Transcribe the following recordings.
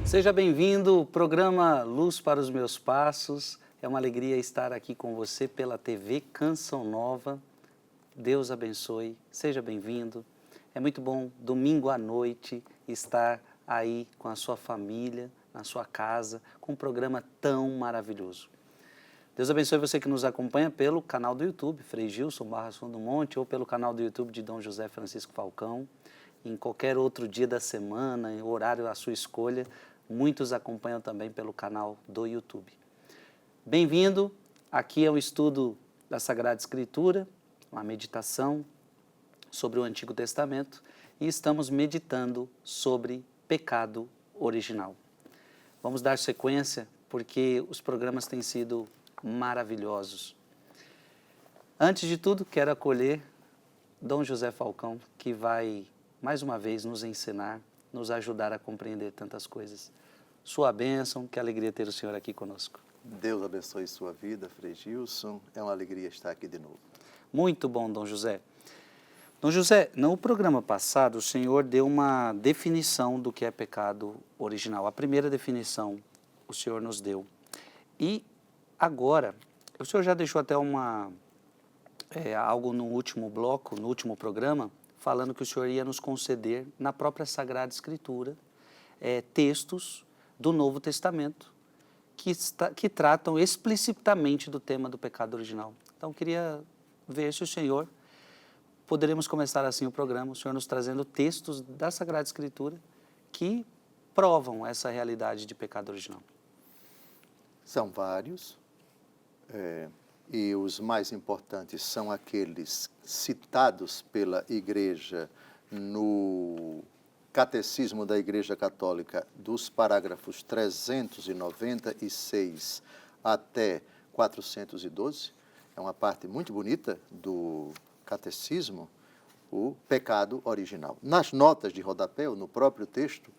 Seja bem-vindo, programa Luz para os Meus Passos. É uma alegria estar aqui com você pela TV Canção Nova. Deus abençoe, seja bem-vindo. É muito bom, domingo à noite, estar aí com a sua família, na sua casa, com um programa tão maravilhoso. Deus abençoe você que nos acompanha pelo canal do YouTube, Frei Gilson Barros Fundo Monte, ou pelo canal do YouTube de Dom José Francisco Falcão. Em qualquer outro dia da semana, em horário à sua escolha, muitos acompanham também pelo canal do YouTube. Bem-vindo, aqui é um estudo da Sagrada Escritura, uma meditação sobre o Antigo Testamento, e estamos meditando sobre pecado original. Vamos dar sequência, porque os programas têm sido maravilhosos. Antes de tudo, quero acolher Dom José Falcão, que vai, mais uma vez, nos ensinar, nos ajudar a compreender tantas coisas. Sua bênção, que alegria ter o senhor aqui conosco. Deus abençoe sua vida, Frei Gilson. É uma alegria estar aqui de novo. Muito bom, Dom José. Dom José, no programa passado, o senhor deu uma definição do que é pecado original. A primeira definição o senhor nos deu. E agora, o senhor já deixou até algo no último bloco, no último programa, falando que o senhor ia nos conceder, na própria Sagrada Escritura, textos do Novo Testamento que tratam explicitamente do tema do pecado original. Então, queria ver se o senhor, poderíamos começar assim o programa, o senhor nos trazendo textos da Sagrada Escritura que provam essa realidade de pecado original. São vários, e os mais importantes são aqueles citados pela Igreja no Catecismo da Igreja Católica, dos parágrafos 396 até 412. É uma parte muito bonita do Catecismo, o pecado original. Nas notas de rodapé, no próprio texto,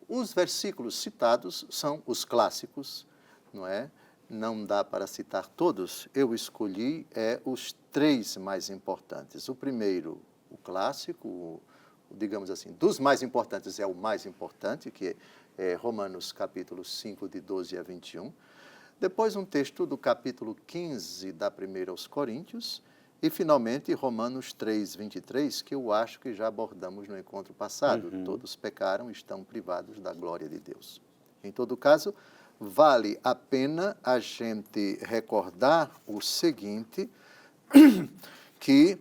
os versículos citados são os clássicos, não é? Não dá para citar todos, eu escolhi os três mais importantes. O primeiro, o clássico, digamos assim, dos mais importantes é o mais importante, que é Romanos capítulo 5, de 12 a 21. Depois um texto do capítulo 15 da 1 aos Coríntios. E, finalmente, Romanos 3, 23, que eu acho que já abordamos no encontro passado. Todos pecaram e estão privados da glória de Deus. Em todo caso, vale a pena a gente recordar o seguinte, que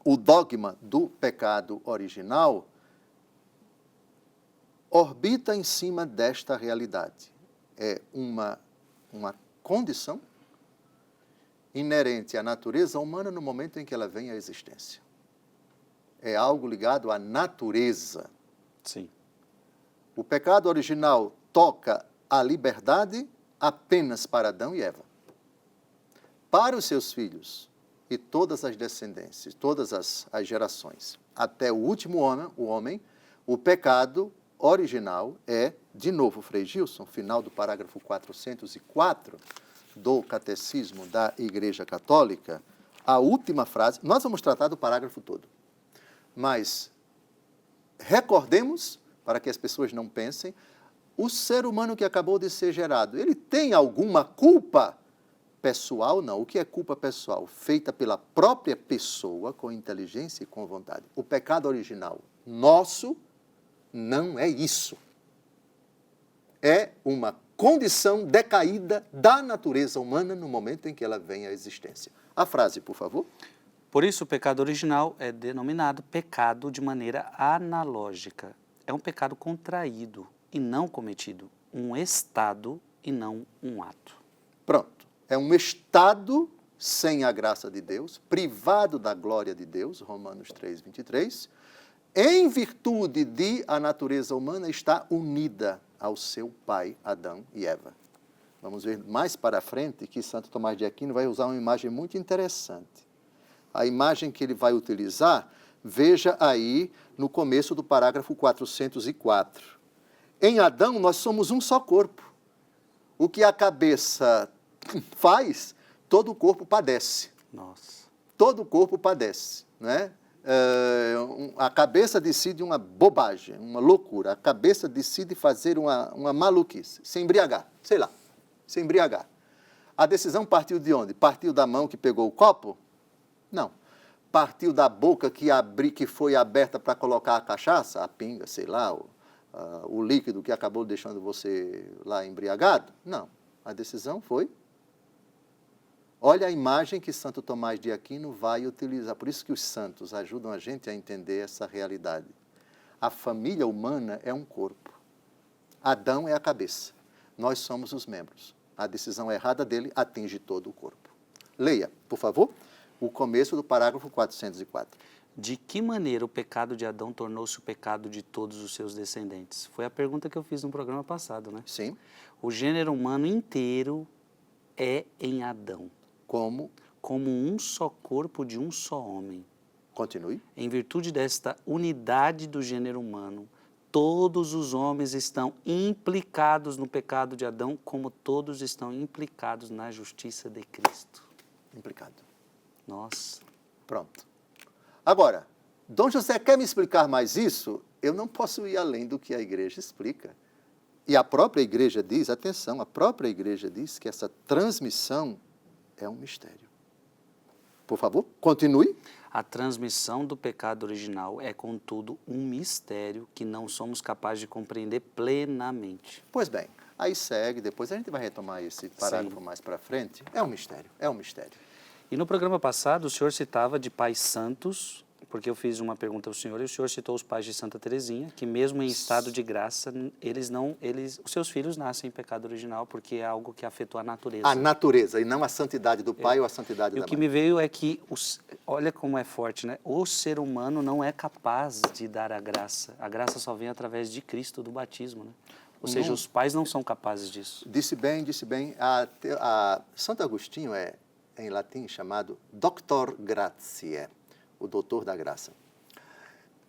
o dogma do pecado original orbita em cima desta realidade. É uma condição inerente à natureza humana no momento em que ela vem à existência. É algo ligado à natureza. Sim. O pecado original toca a liberdade apenas para Adão e Eva. Para os seus filhos e todas as descendências, todas as gerações, até o último homem, o pecado original é, de novo, Frei Gilson, final do parágrafo 404 do Catecismo da Igreja Católica, a última frase, nós vamos tratar do parágrafo todo, mas recordemos, para que as pessoas não pensem, o ser humano que acabou de ser gerado, ele tem alguma culpa pessoal? Não. O que é culpa pessoal? Feita pela própria pessoa, com inteligência e com vontade. O pecado original nosso não é isso. É uma condição decaída da natureza humana no momento em que ela vem à existência. A frase, por favor. Por isso, o pecado original é denominado pecado de maneira analógica. É um pecado contraído e não cometido, um estado e não um ato. Pronto. É um estado sem a graça de Deus, privado da glória de Deus, Romanos 3, 23, em virtude de a natureza humana estar unida ao seu pai, Adão e Eva. Vamos ver mais para frente que Santo Tomás de Aquino vai usar uma imagem muito interessante. A imagem que ele vai utilizar, veja aí no começo do parágrafo 404. Em Adão nós somos um só corpo. O que a cabeça faz, todo o corpo padece. Nossa. Todo o corpo padece, né? a cabeça decide uma bobagem, uma loucura. A cabeça decide fazer uma maluquice, se embriagar, sei lá, se embriagar. A decisão partiu de onde? Partiu da mão que pegou o copo? Não. Partiu da boca que foi aberta para colocar a cachaça, a pinga, sei lá, o líquido que acabou deixando você lá embriagado? Não. A decisão foi... Olha a imagem que Santo Tomás de Aquino vai utilizar. Por isso que os santos ajudam a gente a entender essa realidade. A família humana é um corpo. Adão é a cabeça. Nós somos os membros. A decisão errada dele atinge todo o corpo. Leia, por favor, o começo do parágrafo 404. De que maneira o pecado de Adão tornou-se o pecado de todos os seus descendentes? Foi a pergunta que eu fiz no programa passado, né? Sim. O gênero humano inteiro é em Adão. Como um só corpo de um só homem. Continue. Em virtude desta unidade do gênero humano, todos os homens estão implicados no pecado de Adão, como todos estão implicados na justiça de Cristo. Implicado. Nossa. Pronto. Agora, Dom José quer me explicar mais isso? Eu não posso ir além do que a igreja explica. E a própria igreja diz, atenção, a própria igreja diz que essa transmissão é um mistério. Por favor, continue. A transmissão do pecado original é, contudo, um mistério que não somos capazes de compreender plenamente. Pois bem, aí segue, depois a gente vai retomar esse parágrafo mais para frente. É um mistério, é um mistério. E no programa passado, o senhor citava de pais santos, porque eu fiz uma pergunta ao senhor, e o senhor citou os pais de Santa Teresinha, que mesmo em estado de graça, os seus filhos nascem em pecado original, porque é algo que afetou a natureza. A natureza, e não a santidade do pai ou a santidade da mãe. E o que me veio é que, olha como é forte, né? O ser humano não é capaz de dar a graça. A graça só vem através de Cristo, do batismo, né? Ou seja, os pais não são capazes disso. Disse bem. Santo Agostinho é, em latim, chamado Doctor Gratiae, o doutor da graça.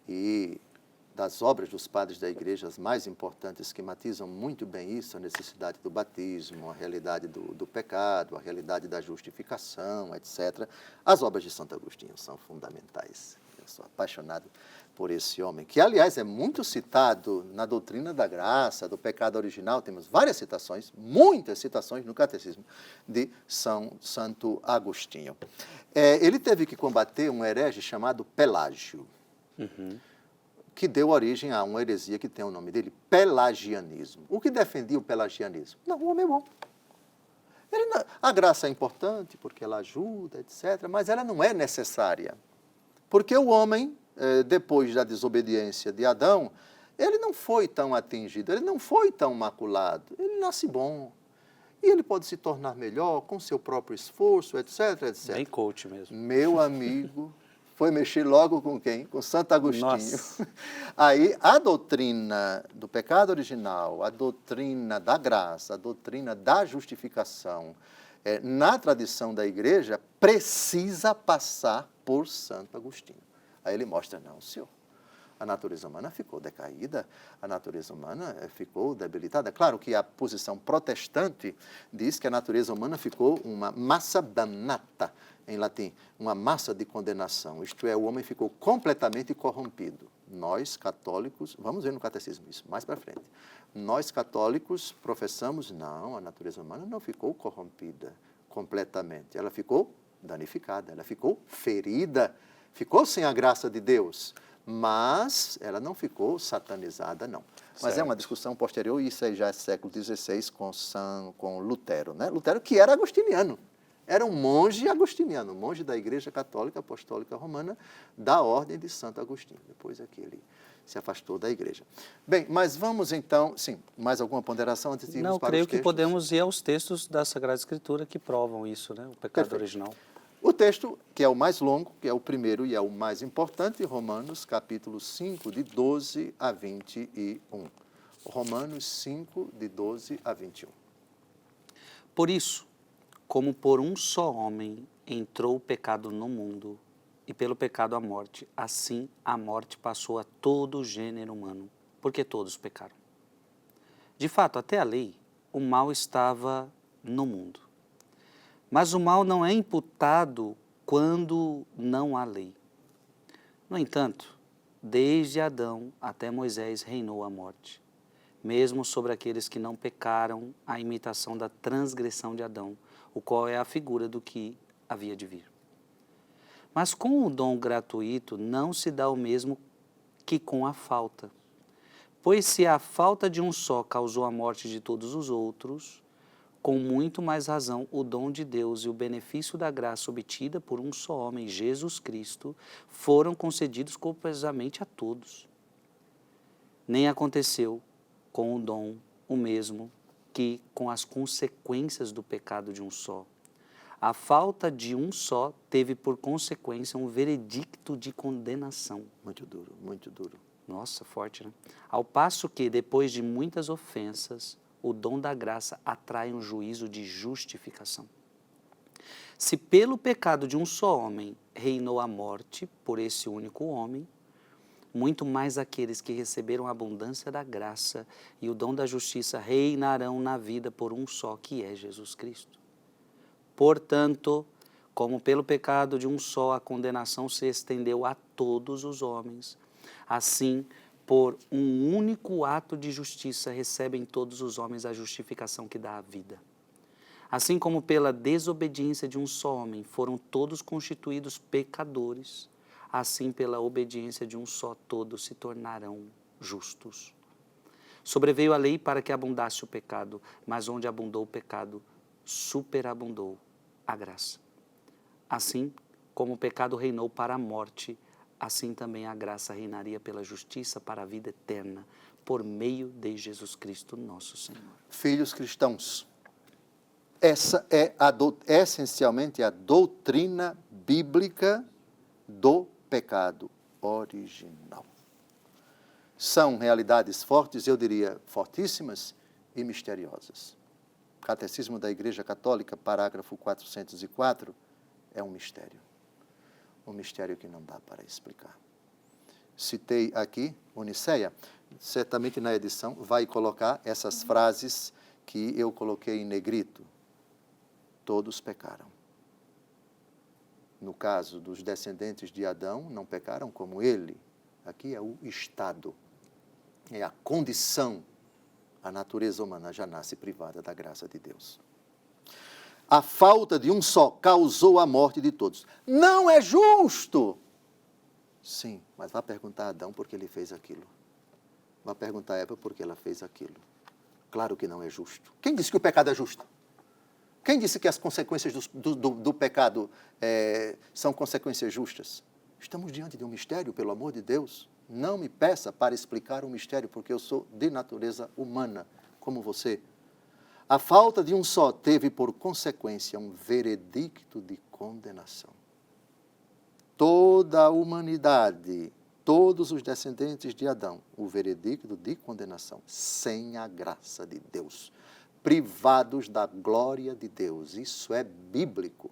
E das obras dos padres da igreja, as mais importantes, que matizam muito bem isso, a necessidade do batismo, a realidade do pecado, a realidade da justificação, etc. As obras de Santo Agostinho são fundamentais. Eu sou apaixonado por esse homem, que, aliás, é muito citado na doutrina da graça, do pecado original. Temos várias citações, muitas citações no catecismo de Santo Agostinho. Ele teve que combater um herege chamado Pelágio, que deu origem a uma heresia que tem o nome dele, pelagianismo. O que defendia o pelagianismo? Não, o homem é bom. A graça é importante porque ela ajuda, etc., mas ela não é necessária. Porque o homem, depois da desobediência de Adão, ele não foi tão atingido, ele não foi tão maculado, ele nasce bom. E ele pode se tornar melhor com seu próprio esforço, etc, etc. Bem coach mesmo. Meu amigo, foi mexer logo com quem? Com Santo Agostinho. Nossa. Aí a doutrina do pecado original, a doutrina da graça, a doutrina da justificação, na tradição da igreja, precisa passar por Santo Agostinho. Aí ele mostra, não, senhor, a natureza humana ficou decaída, a natureza humana ficou debilitada. Claro que a posição protestante diz que a natureza humana ficou uma massa damnata, em latim, uma massa de condenação, isto é, o homem ficou completamente corrompido. Nós, católicos, vamos ver no catecismo isso, mais para frente, nós, católicos, professamos, não, a natureza humana não ficou corrompida completamente, ela ficou danificada, ela ficou ferida, ficou sem a graça de Deus, mas ela não ficou satanizada, não. Mas certo. É uma discussão posterior, e isso aí já é século XVI com Lutero, né? Lutero, que era agostiniano, era um monge agostiniano, monge da Igreja Católica Apostólica Romana, da Ordem de Santo Agostinho. Depois é que ele se afastou da igreja. Bem, mas vamos então, sim, mais alguma ponderação antes de irmos para os textos? Não, creio que podemos ir aos textos da Sagrada Escritura que provam isso, né? O pecado Perfeito. original. O texto, que é o mais longo, que é o primeiro e é o mais importante, Romanos, capítulo 5, de 12 a 21. Romanos 5, de 12 a 21. Por isso, como por um só homem entrou o pecado no mundo, e pelo pecado a morte, assim a morte passou a todo o gênero humano, porque todos pecaram. De fato, até a lei, o mal estava no mundo. Mas o mal não é imputado quando não há lei. No entanto, desde Adão até Moisés reinou a morte, mesmo sobre aqueles que não pecaram à imitação da transgressão de Adão, o qual é a figura do que havia de vir. Mas com o dom gratuito não se dá o mesmo que com a falta. Pois se a falta de um só causou a morte de todos os outros, com muito mais razão o dom de Deus e o benefício da graça obtida por um só homem, Jesus Cristo, foram concedidos copiosamente a todos. Nem aconteceu com o dom o mesmo que com as consequências do pecado de um só. A falta de um só teve por consequência um veredicto de condenação. Muito duro, muito duro. Nossa, forte, né? Ao passo que, depois de muitas ofensas, o dom da graça atrai um juízo de justificação. Se pelo pecado de um só homem reinou a morte por esse único homem, muito mais aqueles que receberam a abundância da graça e o dom da justiça reinarão na vida por um só, que é Jesus Cristo. Portanto, como pelo pecado de um só a condenação se estendeu a todos os homens, assim, por um único ato de justiça recebem todos os homens a justificação que dá a vida. Assim como pela desobediência de um só homem foram todos constituídos pecadores, assim pela obediência de um só todos se tornarão justos. Sobreveio a lei para que abundasse o pecado, mas onde abundou o pecado, superabundou a graça. Assim como o pecado reinou para a morte, assim também a graça reinaria pela justiça para a vida eterna, por meio de Jesus Cristo, nosso Senhor. Filhos cristãos, essa é essencialmente a doutrina bíblica do pecado original. São realidades fortes, eu diria fortíssimas e misteriosas. O Catecismo da Igreja Católica, parágrafo 404, é um mistério que não dá para explicar. Citei aqui Oniceia, certamente na edição vai colocar essas frases que eu coloquei em negrito. Todos pecaram. No caso dos descendentes de Adão, não pecaram como ele. Aqui é o estado, é a condição. A natureza humana já nasce privada da graça de Deus. A falta de um só causou a morte de todos. Não é justo! Sim, mas vá perguntar a Adão por que ele fez aquilo. Vá perguntar a Eva por que ela fez aquilo. Claro que não é justo. Quem disse que o pecado é justo? Quem disse que as consequências do pecado são consequências justas? Estamos diante de um mistério, pelo amor de Deus. Não me peça para explicar um mistério, porque eu sou de natureza humana, como você. A falta de um só teve por consequência um veredicto de condenação. Toda a humanidade, todos os descendentes de Adão, o veredicto de condenação, sem a graça de Deus, privados da glória de Deus. Isso é bíblico.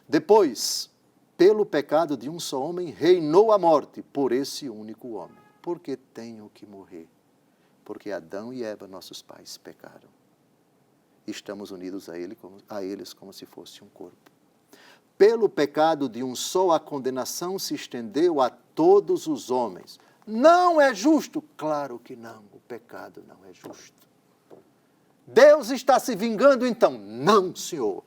Depois, pelo pecado de um só homem, reinou a morte por esse único homem. Porque tenho que morrer? Porque Adão e Eva, nossos pais, pecaram. Estamos unidos a eles como se fosse um corpo. Pelo pecado de um só, a condenação se estendeu a todos os homens. Não é justo? Claro que não, o pecado não é justo. Deus está se vingando então? Não, Senhor.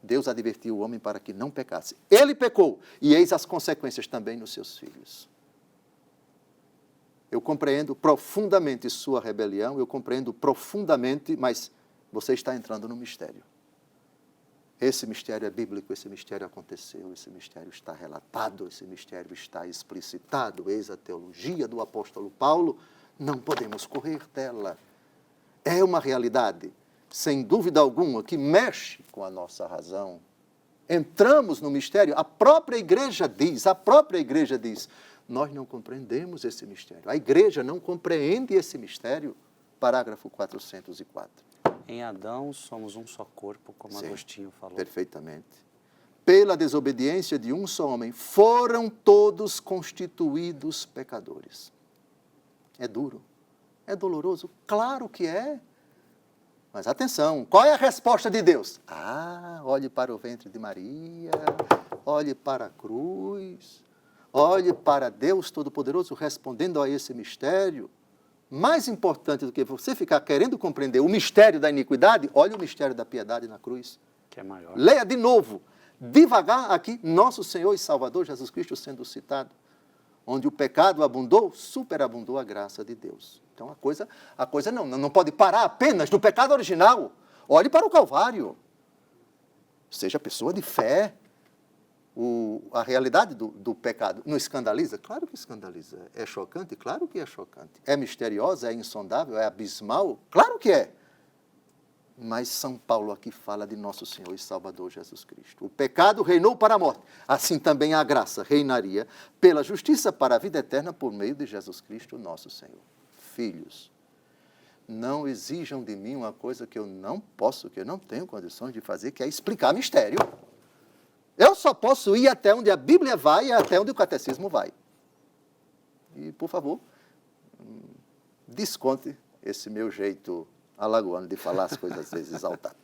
Deus advertiu o homem para que não pecasse. Ele pecou, e eis as consequências também nos seus filhos. Eu compreendo profundamente sua rebelião, eu compreendo profundamente, mas você está entrando no mistério. Esse mistério é bíblico, esse mistério aconteceu, esse mistério está relatado, esse mistério está explicitado. Eis a teologia do apóstolo Paulo, não podemos correr dela. É uma realidade, sem dúvida alguma, que mexe com a nossa razão. Entramos no mistério, a própria igreja diz, nós não compreendemos esse mistério. A igreja não compreende esse mistério. Parágrafo 404. Em Adão somos um só corpo, como Sim, Agostinho falou. Perfeitamente. Pela desobediência de um só homem, foram todos constituídos pecadores. É duro, é doloroso, claro que é. Mas atenção, qual é a resposta de Deus? Olhe para o ventre de Maria, olhe para a cruz, Olhe para Deus Todo-Poderoso respondendo a esse mistério. Mais importante do que você ficar querendo compreender o mistério da iniquidade, olhe o mistério da piedade na cruz. Que é maior. Leia de novo, devagar aqui, nosso Senhor e Salvador Jesus Cristo sendo citado. Onde o pecado abundou, superabundou a graça de Deus. Então a coisa não pode parar apenas no pecado original. Olhe para o Calvário. Seja pessoa de fé. A realidade do pecado não escandaliza? Claro que escandaliza. É chocante? Claro que é chocante. É misteriosa? É insondável? É abismal? Claro que é. Mas São Paulo aqui fala de nosso Senhor e Salvador Jesus Cristo. O pecado reinou para a morte. Assim também a graça reinaria pela justiça para a vida eterna por meio de Jesus Cristo, nosso Senhor. Filhos, não exijam de mim uma coisa que eu não posso, que eu não tenho condições de fazer, que é explicar mistério. Eu só posso ir até onde a Bíblia vai e até onde o catecismo vai. E, por favor, desconte esse meu jeito alagoano de falar as coisas às vezes exaltado.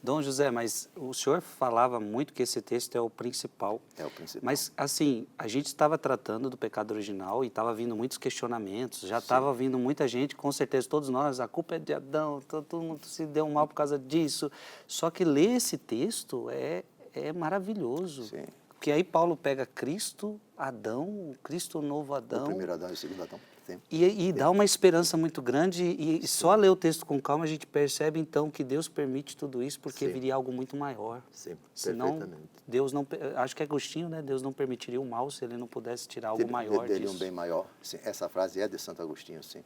Dom José, mas o senhor falava muito que esse texto é o principal. É o principal. Mas, assim, a gente estava tratando do pecado original e estava vindo muitos questionamentos, já estava vindo muita gente, com certeza, todos nós, a culpa é de Adão, todo mundo se deu mal por causa disso. Só que ler esse texto é maravilhoso. Sim. Porque aí Paulo pega Cristo, Adão, Cristo novo Adão. O primeiro Adão e o segundo Adão. Sim. E dá uma esperança muito grande e só ler o texto com calma a gente percebe então que Deus permite tudo isso porque Sim. viria algo muito maior. Sim, Senão, perfeitamente. Deus não, acho que é Agostinho, né? Deus não permitiria o mal se ele não pudesse tirar algo maior dele disso. um bem maior. Sim, essa frase é de Santo Agostinho, sim.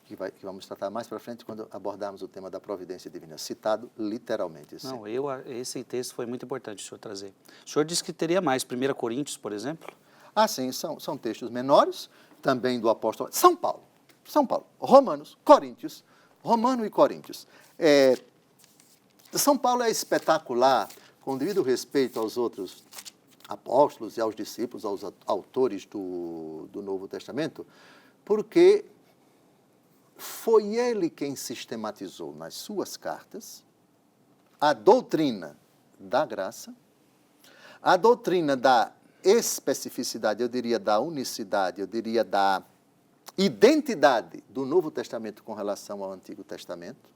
Que vamos tratar mais para frente quando abordarmos o tema da providência divina, citado literalmente. Sim. Não, esse texto foi muito importante o senhor trazer. O senhor disse que teria mais, 1 Coríntios, por exemplo? Ah, sim, são textos menores, também do apóstolo São Paulo, Romanos, Coríntios, Romano e Coríntios. São Paulo é espetacular, com devido respeito aos outros apóstolos e aos discípulos, aos autores do Novo Testamento, porque foi ele quem sistematizou nas suas cartas a doutrina da graça, a doutrina da especificidade, eu diria da unicidade, eu diria da identidade do Novo Testamento com relação ao Antigo Testamento.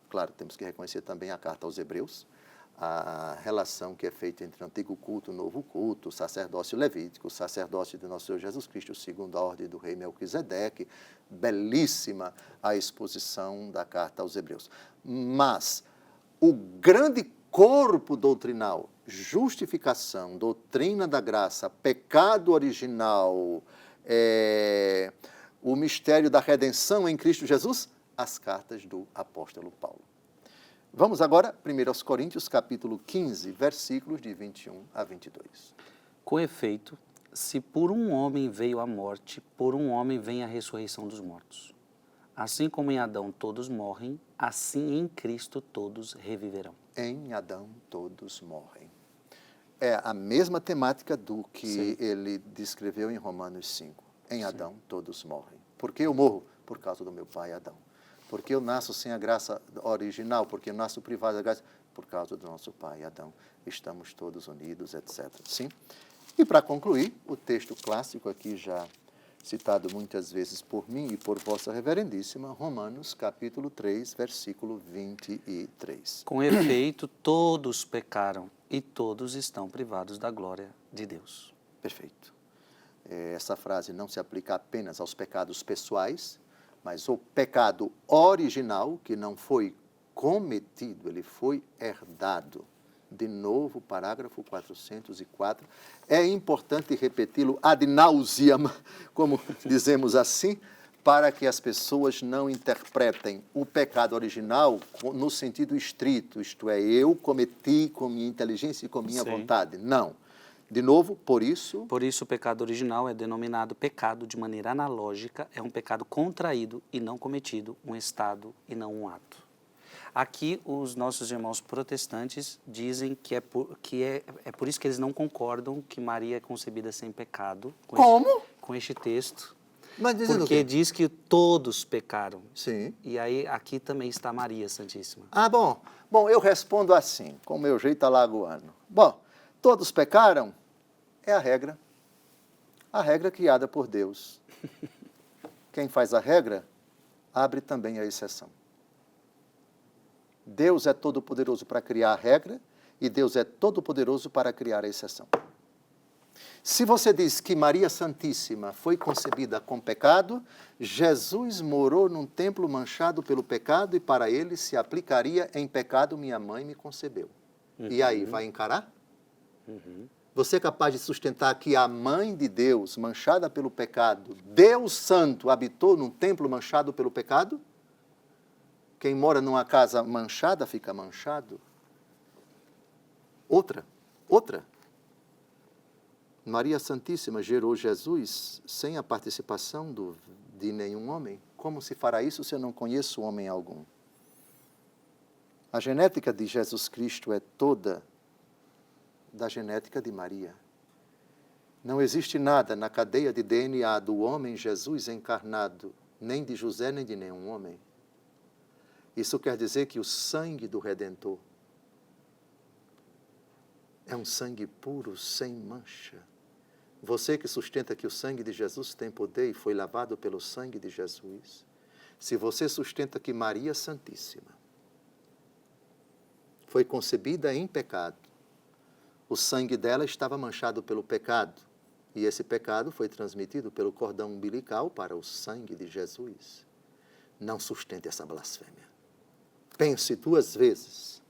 Claro, temos que reconhecer também a carta aos Hebreus, a relação que é feita entre o antigo culto e o novo culto, o sacerdócio levítico, o sacerdócio de nosso Senhor Jesus Cristo, segundo a ordem do rei Melquisedeque, belíssima a exposição da carta aos Hebreus. Mas o grande corpo doutrinal, justificação, doutrina da graça, pecado original, o mistério da redenção em Cristo Jesus, as cartas do apóstolo Paulo. Vamos agora, 1 Coríntios, capítulo 15, versículos de 21 a 22. Com efeito, se por um homem veio a morte, por um homem vem a ressurreição dos mortos. Assim como em Adão todos morrem, assim em Cristo todos reviverão. Em Adão todos morrem. É a mesma temática do que ele descreveu em Romanos 5. Em Adão todos morrem. Por que eu morro? Por causa do meu pai Adão. Porque eu nasço sem a graça original, porque eu nasço privado da graça, por causa do nosso pai Adão. Estamos todos unidos, etc. Sim? E para concluir, o texto clássico aqui já citado muitas vezes por mim e por vossa reverendíssima, Romanos capítulo 3, versículo 23. Com efeito, todos pecaram e todos estão privados da glória de Deus. Perfeito. Essa frase não se aplica apenas aos pecados pessoais, mas o pecado original, que não foi cometido, ele foi herdado. De novo, parágrafo 404. É importante repeti-lo ad nauseam, como dizemos assim, para que as pessoas não interpretem o pecado original no sentido estrito, isto é, eu cometi com minha inteligência e com minha vontade. Não. De novo, por isso... Por isso o pecado original é denominado pecado de maneira analógica, é um pecado contraído e não cometido, um estado e não um ato. Aqui os nossos irmãos protestantes dizem que é por isso que eles não concordam que Maria é concebida sem pecado. Com este texto. Mas dizendo porque diz que todos pecaram. Sim. E aí aqui também está Maria Santíssima. Ah, bom. Bom, eu respondo assim, com o meu jeito alagoano. Bom, todos pecaram? É a regra. A regra é criada por Deus. Quem faz a regra, abre também a exceção. Deus é todo-poderoso para criar a regra e Deus é todo-poderoso para criar a exceção. Se você diz que Maria Santíssima foi concebida com pecado, Jesus morou num templo manchado pelo pecado e para ele se aplicaria em pecado minha mãe me concebeu. E aí, vai encarar? Você é capaz de sustentar que a mãe de Deus, manchada pelo pecado, Deus Santo, habitou num templo manchado pelo pecado? Quem mora numa casa manchada fica manchado. Outra. Maria Santíssima gerou Jesus sem a participação de nenhum homem. Como se fará isso se eu não conheço homem algum? A genética de Jesus Cristo é toda da genética de Maria. Não existe nada na cadeia de DNA do homem Jesus encarnado, nem de José, nem de nenhum homem. Isso quer dizer que o sangue do Redentor é um sangue puro, sem mancha. Você que sustenta que o sangue de Jesus tem poder e foi lavado pelo sangue de Jesus, se você sustenta que Maria Santíssima foi concebida em pecado, o sangue dela estava manchado pelo pecado, e esse pecado foi transmitido pelo cordão umbilical para o sangue de Jesus. Não sustente essa blasfêmia. Pense 2 vezes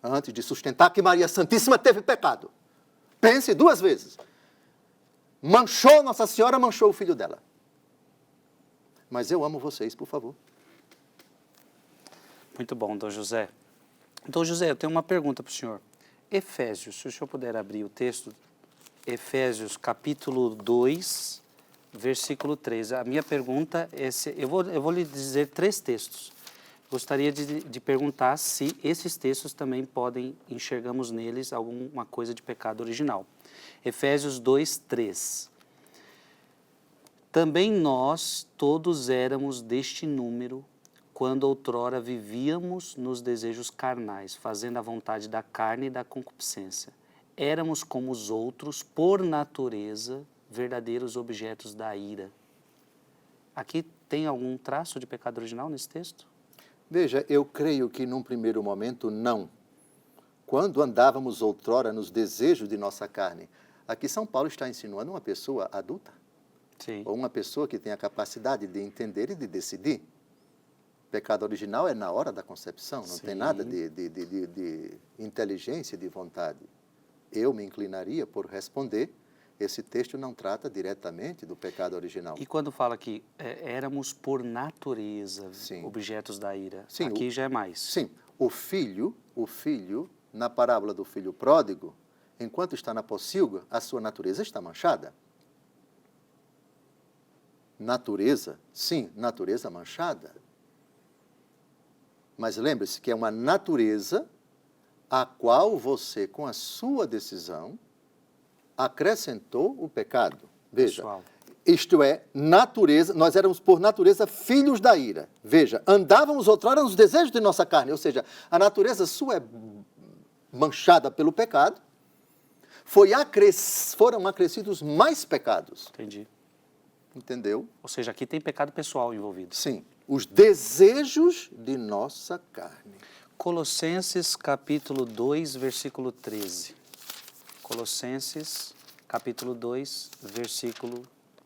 antes de sustentar que Maria Santíssima teve pecado. Pense 2 vezes. Manchou Nossa Senhora, manchou o filho dela. Mas eu amo vocês, por favor. Muito bom, Dom José. Dom José, eu tenho uma pergunta para o senhor. Efésios, se o senhor puder abrir o texto, Efésios capítulo 2, versículo 3. A minha pergunta é, eu vou lhe dizer 3 textos. Gostaria de perguntar se esses textos também enxergamos neles alguma coisa de pecado original. Efésios 2, 3. Também nós todos éramos deste número, quando outrora vivíamos nos desejos carnais, fazendo a vontade da carne e da concupiscência. Éramos como os outros, por natureza, verdadeiros objetos da ira. Aqui tem algum traço de pecado original nesse texto? Veja, eu creio que num primeiro momento não. Quando andávamos outrora nos desejos de nossa carne. Aqui São Paulo está insinuando uma pessoa adulta. Sim. Ou uma pessoa que tem a capacidade de entender e de decidir. Pecado original é na hora da concepção, não Sim. tem nada de inteligência e de vontade. Eu me inclinaria por responder, esse texto não trata diretamente do pecado original. E quando fala que éramos por natureza Sim. objetos da ira, Sim, aqui já é mais. Sim, o filho, na parábola do filho pródigo, enquanto está na pocilga, a sua natureza está manchada. Natureza, sim, natureza manchada. Mas lembre-se que é uma natureza a qual você, com a sua decisão, acrescentou o pecado. Veja, Pessoal. Isto é, natureza, nós éramos por natureza filhos da ira. Veja, andávamos outrora nos desejos de nossa carne, ou seja, a sua é manchada pelo pecado, foram acrescidos mais pecados. Entendi. Entendeu? Ou seja, aqui tem pecado pessoal envolvido. Sim, os desejos de nossa carne. Colossenses capítulo 2, versículo 13. Colossenses capítulo 2, versículo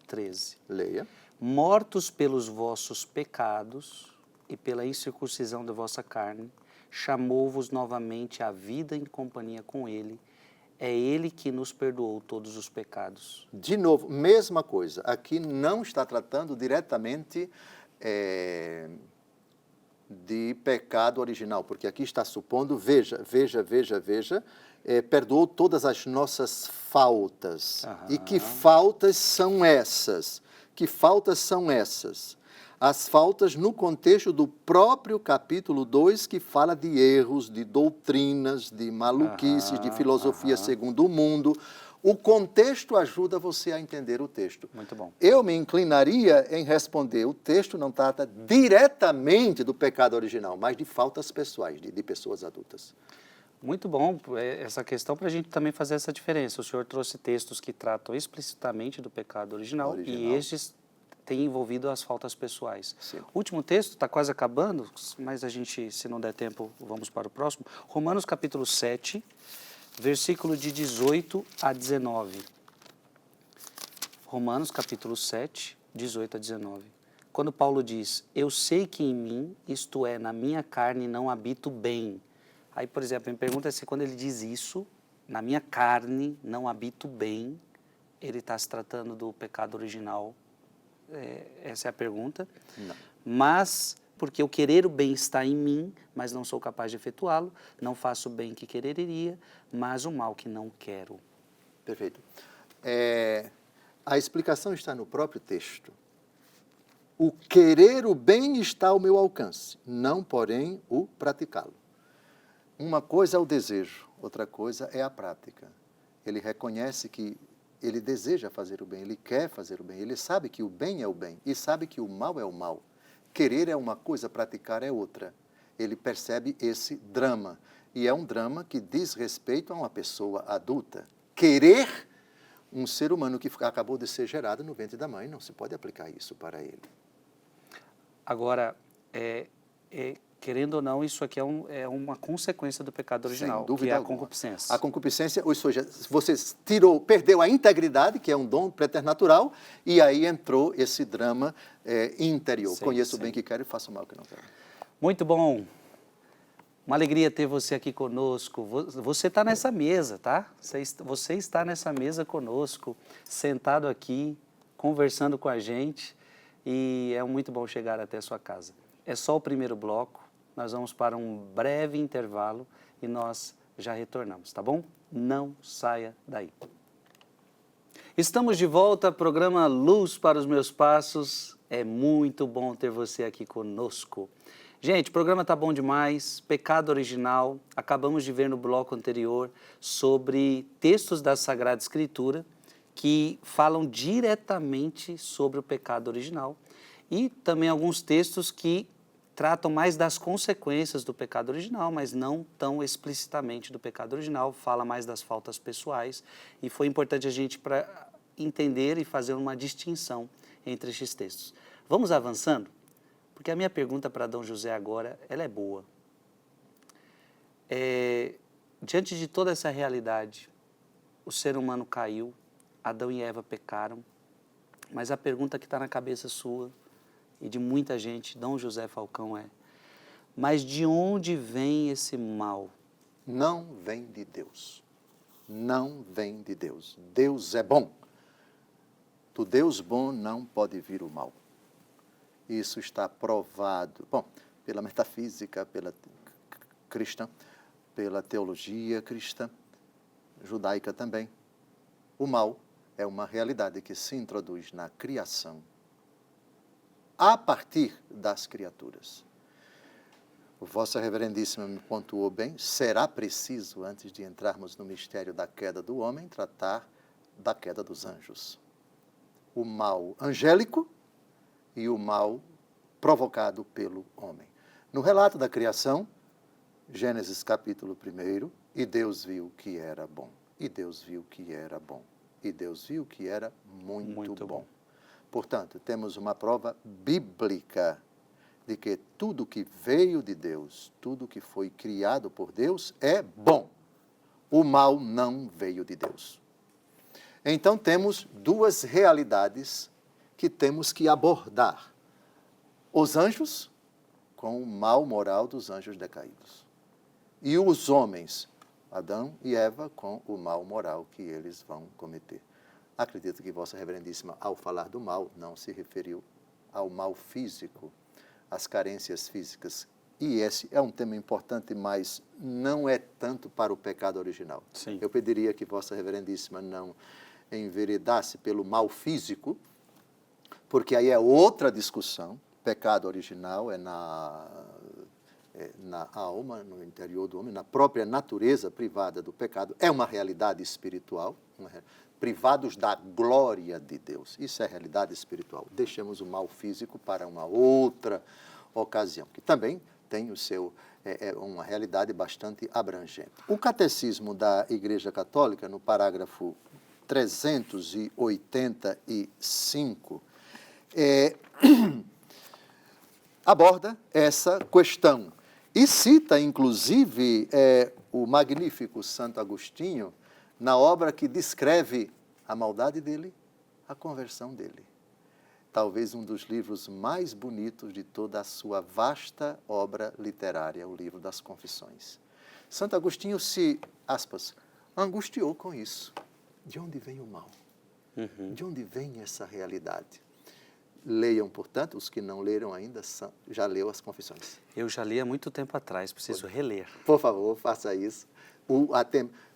13. Leia. Mortos pelos vossos pecados e pela incircuncisão da vossa carne, chamou-vos novamente à vida em companhia com ele. É ele que nos perdoou todos os pecados. De novo, mesma coisa. Aqui não está tratando diretamente de pecado original, porque aqui está supondo, veja, perdoou todas as nossas faltas. Aham. E que faltas são essas? Que faltas são essas? As faltas no contexto do próprio capítulo 2, que fala de erros, de doutrinas, de maluquices, de filosofia segundo o mundo. O contexto ajuda você a entender o texto. Muito bom. Eu me inclinaria em responder, o texto não trata diretamente do pecado original, mas de faltas pessoais, de pessoas adultas. Muito bom essa questão para a gente também fazer essa diferença. O senhor trouxe textos que tratam explicitamente do pecado original. E estes têm envolvido as faltas pessoais. Sim. O último texto está quase acabando, mas a gente, se não der tempo, vamos para o próximo. Romanos capítulo 7, versículo de 18 a 19. Romanos capítulo 7, 18 a 19. Quando Paulo diz, eu sei que em mim, isto é, na minha carne, não habito bem. Aí, por exemplo, me pergunta se quando ele diz isso, na minha carne, não habito bem, ele está se tratando do pecado original. Essa é a pergunta. Não. Mas, porque o querer o bem está em mim, mas não sou capaz de efetuá-lo, não faço o bem que quereria, mas o mal que não quero. Perfeito. A explicação está no próprio texto. O querer o bem está ao meu alcance, não, porém, o praticá-lo. Uma coisa é o desejo, outra coisa é a prática. Ele reconhece que ele deseja fazer o bem, ele quer fazer o bem, ele sabe que o bem é o bem e sabe que o mal é o mal. Querer é uma coisa, praticar é outra. Ele percebe esse drama, e é um drama que diz respeito a uma pessoa adulta. Querer um ser humano que acabou de ser gerado no ventre da mãe, não se pode aplicar isso para ele. Agora, querendo ou não, isso aqui é uma consequência do pecado original, Sem dúvida que é a alguma. concupiscência. A concupiscência, ou seja, você perdeu a integridade, que é um dom preternatural, e aí entrou esse drama interior. Sim, Conheço sim. o bem que quero e faço o mal que não quero. Muito bom. Uma alegria ter você aqui conosco. Você está nessa mesa, tá? Você está nessa mesa conosco, sentado aqui, conversando com a gente, e é muito bom chegar até a sua casa. É só o primeiro bloco, nós vamos para um breve intervalo e nós já retornamos, tá bom? Não saia daí. Estamos de volta, programa Luz para os Meus Passos. É muito bom ter você aqui conosco. Gente, o programa tá bom demais, pecado original. Acabamos de ver no bloco anterior sobre textos da Sagrada Escritura que falam diretamente sobre o pecado original e também alguns textos que tratam mais das consequências do pecado original, mas não tão explicitamente do pecado original, fala mais das faltas pessoais, e foi importante a gente para entender e fazer uma distinção entre estes textos. Vamos avançando? Porque a minha pergunta para Dom José agora, ela é boa. Diante de toda essa realidade, o ser humano caiu, Adão e Eva pecaram, mas a pergunta que está na cabeça sua e de muita gente, Dom José Falcão, mas de onde vem esse mal? Não vem de Deus. Não vem de Deus. Deus é bom. Do Deus bom não pode vir o mal. Isso está provado, pela metafísica, pela cristã, pela teologia cristã, judaica também. O mal é uma realidade que se introduz na criação a partir das criaturas. Vossa Reverendíssima me pontuou bem, será preciso, antes de entrarmos no mistério da queda do homem, tratar da queda dos anjos. O mal angélico e o mal provocado pelo homem. No relato da criação, Gênesis capítulo 1, e Deus viu que era bom, e Deus viu que era bom, e Deus viu que era muito bom. Portanto, temos uma prova bíblica de que tudo que veio de Deus, tudo que foi criado por Deus é bom. O mal não veio de Deus. Então, temos duas realidades que temos que abordar. Os anjos, com o mal moral dos anjos decaídos. E os homens, Adão e Eva, com o mal moral que eles vão cometer. Acredito que Vossa Reverendíssima, ao falar do mal, não se referiu ao mal físico, às carências físicas. E esse é um tema importante, mas não é tanto para o pecado original. Sim. Eu pediria que Vossa Reverendíssima não enveredasse pelo mal físico, porque aí é outra discussão. Pecado original é na alma, no interior do homem, na própria natureza privada do pecado. É uma realidade espiritual, privados da glória de Deus. Isso é realidade espiritual. Deixemos o mal físico para uma outra ocasião, que também tem o seu é uma realidade bastante abrangente. O Catecismo da Igreja Católica, no parágrafo 385, aborda essa questão e cita, inclusive, o magnífico Santo Agostinho na obra que descreve a maldade dele, a conversão dele. Talvez um dos livros mais bonitos de toda a sua vasta obra literária, o livro das Confissões. Santo Agostinho se, aspas, angustiou com isso. De onde vem o mal? De onde vem essa realidade? Leiam, portanto, os que não leram ainda, já leu as Confissões. Eu já li há muito tempo atrás, preciso reler. Por favor, faça isso.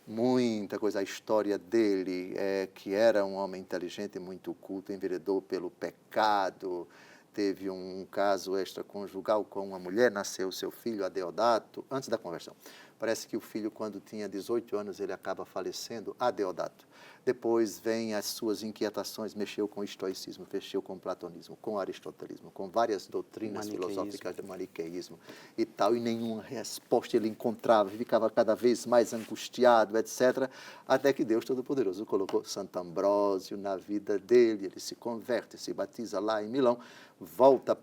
Muita coisa, a história dele, que era um homem inteligente, muito culto, enveredou pelo pecado, teve um caso extraconjugal com uma mulher, nasceu seu filho, Adeodato, antes da conversão. Parece que o filho, quando tinha 18 anos, ele acaba falecendo, Adeodato. Depois vem as suas inquietações, mexeu com o estoicismo, mexeu com o platonismo, com o aristotelismo, com várias doutrinas filosóficas do maniqueísmo e tal, e nenhuma resposta ele encontrava, ficava cada vez mais angustiado, etc., até que Deus Todo-Poderoso colocou Santo Ambrósio na vida dele, ele se converte, se batiza lá em Milão, volta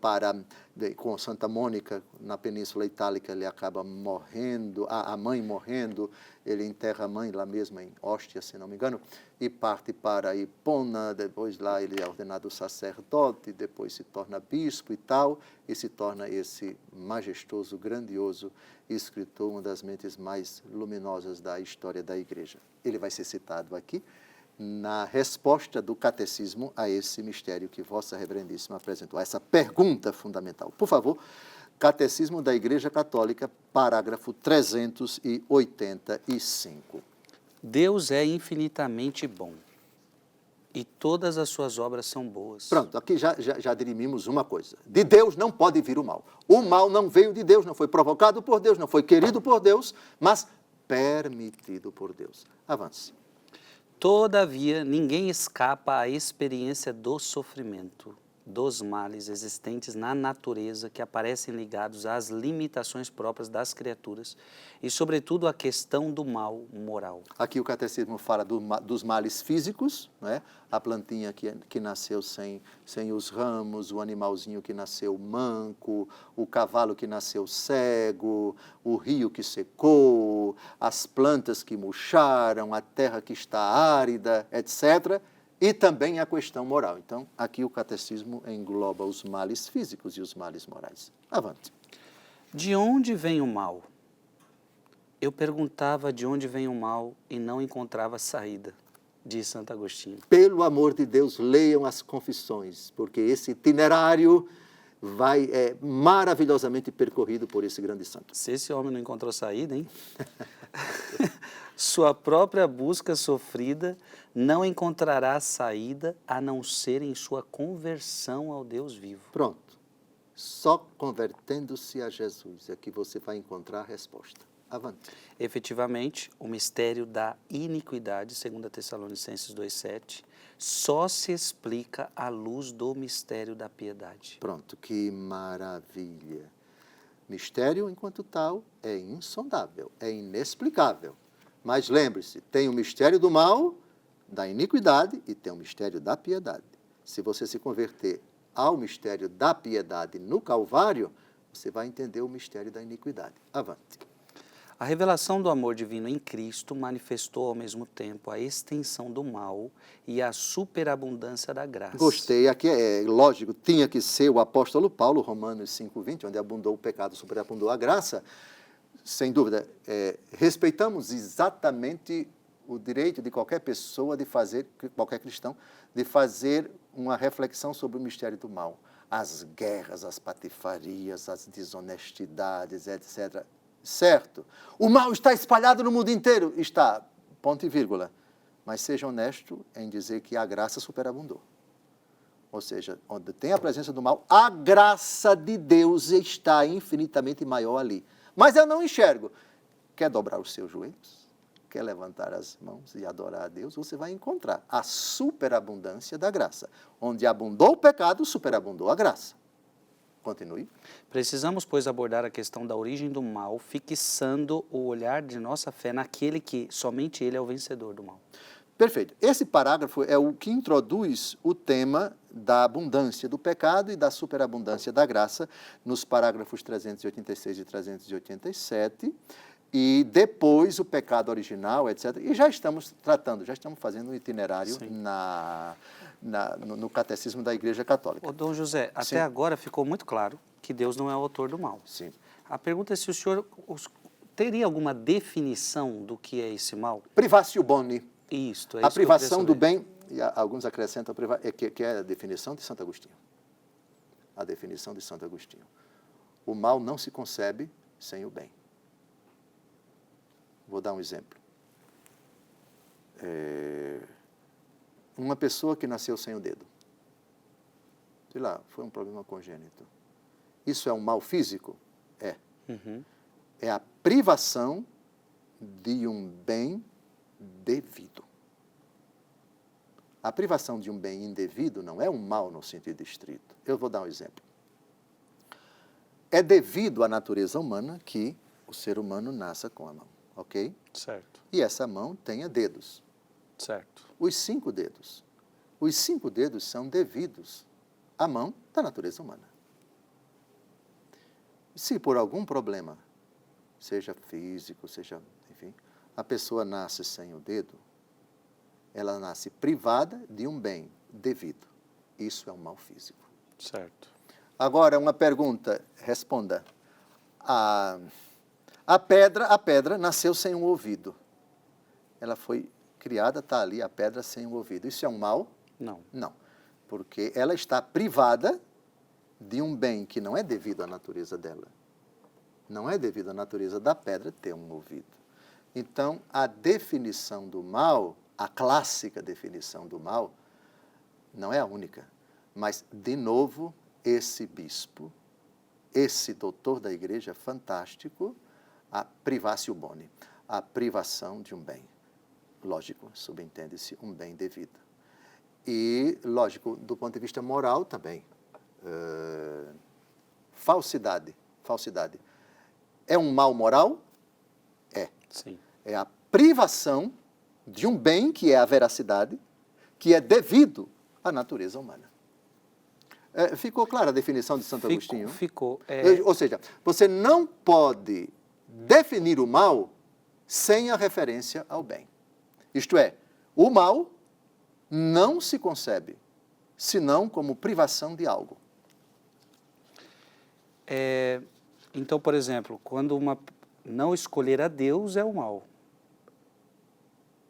com Santa Mônica, na Península Itálica, ele acaba morrendo, a mãe morrendo, ele enterra a mãe lá mesmo em Ostia, se não me engano, e parte para Hipona, depois lá ele é ordenado sacerdote, depois se torna bispo e tal, e se torna esse majestoso, grandioso escritor, uma das mentes mais luminosas da história da Igreja. Ele vai ser citado aqui na resposta do catecismo a esse mistério que Vossa Reverendíssima apresentou, a essa pergunta fundamental. Por favor, Catecismo da Igreja Católica, parágrafo 385. Deus é infinitamente bom e todas as suas obras são boas. Pronto, aqui já dirimimos uma coisa. De Deus não pode vir o mal. O mal não veio de Deus, não foi provocado por Deus, não foi querido por Deus, mas permitido por Deus. Avance. Todavia, ninguém escapa à experiência do sofrimento, dos males existentes na natureza que aparecem ligados às limitações próprias das criaturas e, sobretudo, à questão do mal moral. Aqui o catecismo fala dos males físicos, né? A plantinha que nasceu sem os ramos, o animalzinho que nasceu manco, o cavalo que nasceu cego, o rio que secou, as plantas que murcharam, a terra que está árida, etc., e também a questão moral. Então, aqui o catecismo engloba os males físicos e os males morais. Avante. De onde vem o mal? Eu perguntava de onde vem o mal e não encontrava saída, diz Santo Agostinho. Pelo amor de Deus, leiam as Confissões, porque esse itinerário é maravilhosamente percorrido por esse grande santo. Se esse homem não encontrou saída, hein? Sua própria busca sofrida não encontrará saída a não ser em sua conversão ao Deus vivo. Pronto. Só convertendo-se a Jesus é que você vai encontrar a resposta. Avante. Efetivamente, o mistério da iniquidade, segundo Tessalonicenses 2,7, só se explica à luz do mistério da piedade. Pronto, que maravilha. Mistério, enquanto tal, é insondável, é inexplicável. Mas lembre-se, tem o mistério do mal, da iniquidade, e tem o mistério da piedade. Se você se converter ao mistério da piedade no Calvário, você vai entender o mistério da iniquidade. Avante. A revelação do amor divino em Cristo manifestou ao mesmo tempo a extensão do mal e a superabundância da graça. Gostei, aqui é lógico, tinha que ser o apóstolo Paulo, Romanos 5,20, onde abundou o pecado, superabundou a graça. Sem dúvida, respeitamos exatamente o direito de qualquer pessoa de fazer, qualquer cristão, de fazer uma reflexão sobre o mistério do mal. As guerras, as patifarias, as desonestidades, etc. Certo. O mal está espalhado no mundo inteiro. Está, ponto e vírgula. Mas seja honesto em dizer que a graça superabundou. Ou seja, onde tem a presença do mal, a graça de Deus está infinitamente maior ali. Mas eu não enxergo. Quer dobrar os seus joelhos? Quer levantar as mãos e adorar a Deus? Você vai encontrar a superabundância da graça. Onde abundou o pecado, superabundou a graça. Continue. Precisamos, pois, abordar a questão da origem do mal, fixando o olhar de nossa fé naquele que somente ele é o vencedor do mal. Perfeito. Esse parágrafo é o que introduz o tema da abundância do pecado e da superabundância da graça, nos parágrafos 386 e 387, e depois o pecado original, etc. E já estamos tratando, já estamos fazendo um itinerário no Catecismo da Igreja Católica. Ô, Dom José, até Sim. agora ficou muito claro que Deus não é o autor do mal. Sim. A pergunta é se o senhor teria alguma definição do que é esse mal? Privatio boni. Isto, é A isso que eu queria privação do saber. bem, e alguns acrescentam, que é a definição de Santo Agostinho. A definição de Santo Agostinho. O mal não se concebe sem o bem. Vou dar um exemplo. Uma pessoa que nasceu sem o dedo. Sei lá, foi um problema congênito. Isso é um mal físico? É. Uhum. É a privação de um bem devido. A privação de um bem indevido não é um mal no sentido estrito. Eu vou dar um exemplo. É devido à natureza humana que o ser humano nasça com a mão, ok? Certo, E essa mão tenha dedos, certo. os 5 dedos. Os 5 dedos são devidos à mão da natureza humana. Se por algum problema, seja físico, seja, enfim, a pessoa nasce sem o dedo, ela nasce privada de um bem devido. Isso é um mal físico. Certo. Agora, uma pergunta, responda. A pedra nasceu sem um ouvido. Ela foi criada, está ali a pedra sem um ouvido. Isso é um mal? Não. Não, porque ela está privada de um bem que não é devido à natureza dela. Não é devido à natureza da pedra ter um ouvido. Então, a definição do mal, a clássica definição do mal, não é a única. Mas, de novo, esse bispo, esse doutor da igreja fantástico, a privatio boni, a privação de um bem. Lógico, subentende-se um bem devido. E, lógico, do ponto de vista moral também. Falsidade. É um mal moral? É. Sim. É a privação de um bem, que é a veracidade, que é devido à natureza humana. Ficou clara a definição de Santo Agostinho? Ficou. Ou seja, você não pode definir o mal sem a referência ao bem. Isto é, o mal não se concebe senão como privação de algo. Então, por exemplo, quando não escolher a Deus é o mal.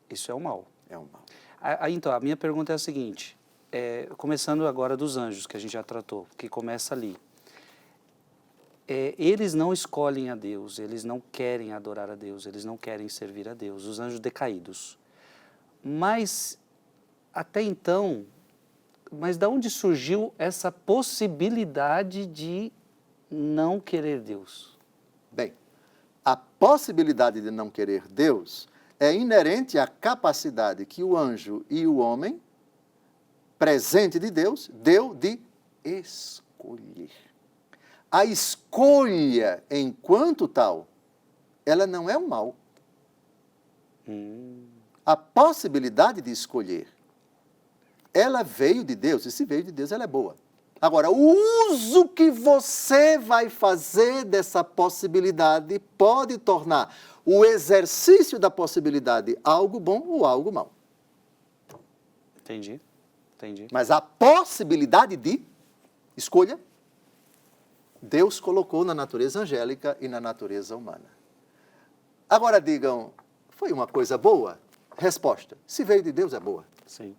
Isso é o mal. É um mal. Então, a minha pergunta é a seguinte, começando agora dos anjos, que a gente já tratou, que começa ali. Eles não escolhem a Deus, eles não querem adorar a Deus, eles não querem servir a Deus, os anjos decaídos. Mas, até então, de onde surgiu essa possibilidade de não querer Deus? Bem, a possibilidade de não querer Deus é inerente à capacidade que o anjo e o homem, presente de Deus, deu de escolher. A escolha, enquanto tal, ela não é um mal. A possibilidade de escolher, ela veio de Deus, e se veio de Deus, ela é boa. Agora, o uso que você vai fazer dessa possibilidade pode tornar o exercício da possibilidade algo bom ou algo mal. Entendi. Mas a possibilidade de escolha, Deus colocou na natureza angélica e na natureza humana. Agora digam, foi uma coisa boa? Resposta, se veio de Deus é boa. Sim.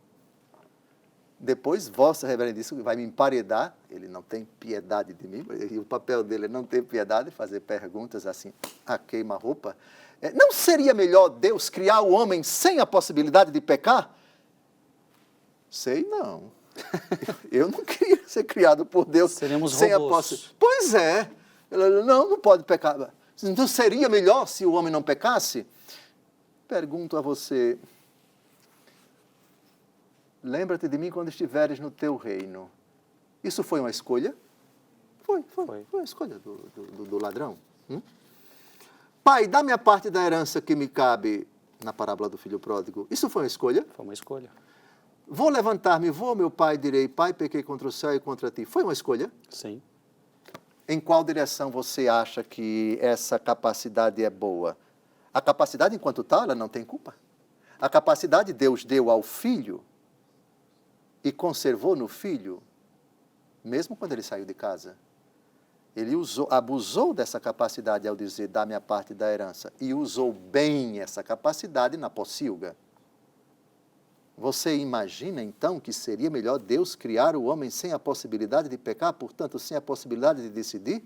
Depois, vossa reverendíssima vai me emparedar, ele não tem piedade de mim, e o papel dele é não ter piedade, fazer perguntas assim, a queima-roupa. Não seria melhor Deus criar o homem sem a possibilidade de pecar? Sei não. Eu não queria ser criado por Deus Seremos sem a robôs. possibilidade. Pois é. Não pode pecar. Então seria melhor se o homem não pecasse? Pergunto a você, lembra-te de mim quando estiveres no teu reino. Isso foi uma escolha? Foi a escolha do ladrão. Pai, dá-me a parte da herança que me cabe, na parábola do filho pródigo. Isso foi uma escolha? Foi uma escolha. Vou levantar-me, vou ao meu pai e direi, pai, pequei contra o céu e contra ti. Foi uma escolha? Sim. Em qual direção você acha que essa capacidade é boa? A capacidade, enquanto tal, ela não tem culpa. A capacidade Deus deu ao filho e conservou no filho, mesmo quando ele saiu de casa. Ele abusou dessa capacidade ao dizer, dá-me a parte da herança, e usou bem essa capacidade na pocilga. Você imagina, então, que seria melhor Deus criar o homem sem a possibilidade de pecar, portanto, sem a possibilidade de decidir?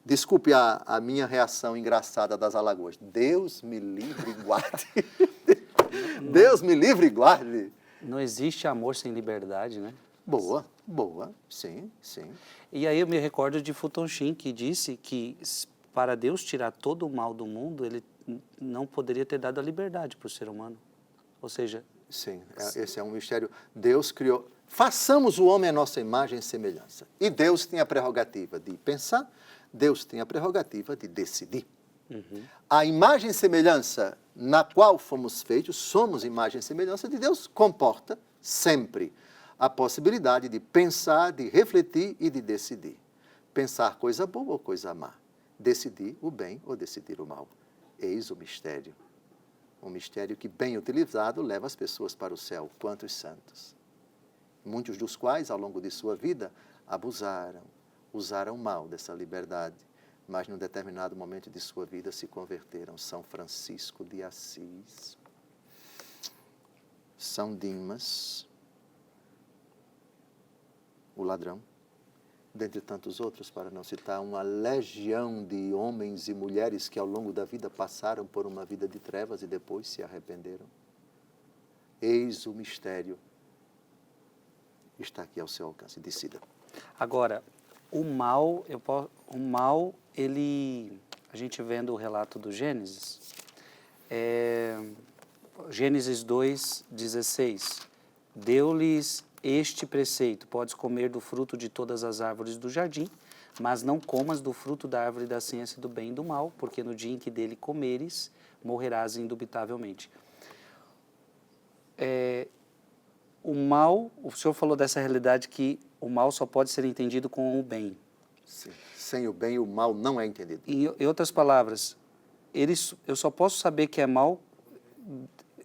Desculpe a minha reação engraçada das Alagoas. Deus me livre e guarde. Deus me livre e guarde. Não existe amor sem liberdade, né? Boa, sim. E aí eu me recordo de Fulton Sheen, que disse que para Deus tirar todo o mal do mundo, ele não poderia ter dado a liberdade para o ser humano. Ou seja... Sim, esse é um mistério. Deus criou... Façamos o homem à nossa imagem e semelhança. E Deus tem a prerrogativa de pensar, Deus tem a prerrogativa de decidir. A imagem e semelhança na qual fomos feitos, somos imagem e semelhança de Deus, comporta sempre a possibilidade de pensar, de refletir e de decidir. Pensar coisa boa ou coisa má. Decidir o bem ou decidir o mal. Eis o mistério. Um mistério que, bem utilizado, leva as pessoas para o céu. Quantos santos! Muitos dos quais, ao longo de sua vida, abusaram, usaram mal dessa liberdade, mas, num determinado momento de sua vida, se converteram. São Francisco de Assis, São Dimas, o ladrão, dentre tantos outros, para não citar, uma legião de homens e mulheres que ao longo da vida passaram por uma vida de trevas e depois se arrependeram. Eis o mistério. Está aqui ao seu alcance. Decida. Agora, o mal, a gente vendo o relato do Gênesis, Gênesis 2:16, deu-lhes este preceito, podes comer do fruto de todas as árvores do jardim, mas não comas do fruto da árvore da ciência do bem e do mal, porque no dia em que dele comeres, morrerás indubitavelmente. O mal, o senhor falou dessa realidade que o mal só pode ser entendido com o bem. Sim. Sem o bem, o mal não é entendido. Em outras palavras, eu só posso saber que é mal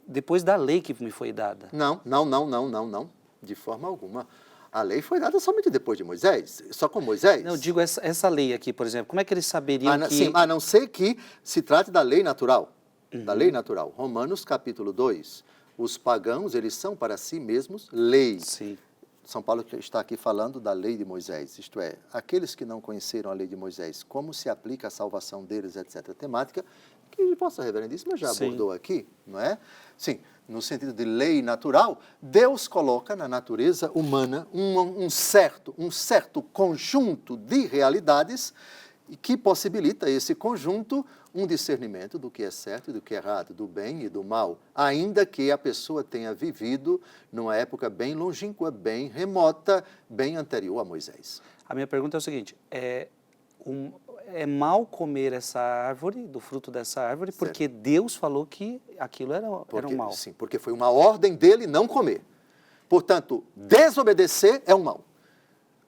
depois da lei que me foi dada. Não. De forma alguma. A lei foi dada somente depois de Moisés, só com Moisés. Não, eu digo essa lei aqui, por exemplo, como é que eles saberiam que... Sim, a não ser que se trate da lei natural. Da lei natural. Romanos capítulo 2. Os pagãos, eles são para si mesmos lei. Sim. São Paulo está aqui falando da lei de Moisés, isto é, aqueles que não conheceram a lei de Moisés, como se aplica a salvação deles, etc. Temática que a vossa reverendíssima já abordou aqui, não é? Sim, no sentido de lei natural, Deus coloca na natureza humana um certo conjunto de realidades que possibilita esse conjunto um discernimento do que é certo e do que é errado, do bem e do mal, ainda que a pessoa tenha vivido numa época bem longínqua, bem remota, bem anterior a Moisés. A minha pergunta é o seguinte, é mal comer essa árvore, do fruto dessa árvore, Certo. porque Deus falou que aquilo era um mal. Sim, porque foi uma ordem dele não comer. Portanto, desobedecer é um mal.